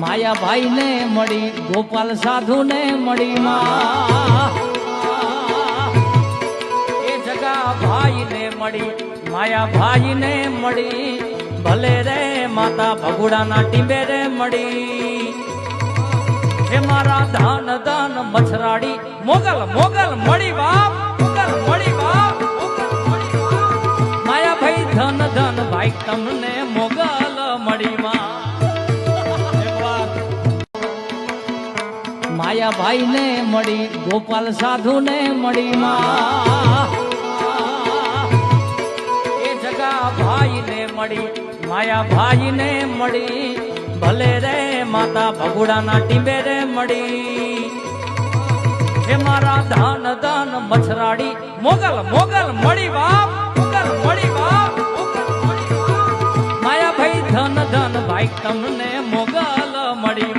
માયાભાઈ ને મળી ગોપાલ સાધુ ને મળી માં એ જગા ભાઈ ને મળી માયાભાઈ ને મળી ભલે રે માતા ભગુડાના ટીંબે રે મળી હે મારા ધન ધન મછરાડી મોગલ મોગલ મળી બાપ મોગલ મળી બાપ માયાભાઈ ધન ધન ભાઈ તમને મોગલ મળી માં માયાભાઈ ને મળી ગોપાલ સાધુ ને મળી માં એ જગા ભાઈ ને મળી માયાભાઈ ને મળી ભલે રે માતા ભગુડાના ટીંબે રે મળી હે મારા ધન ધન મછરાડી મોગલ મોગલ મળી બાપ મોગલ મળી બાપ માયાભાઈ ધન ધન ભાઈ તમને મોગલ મળી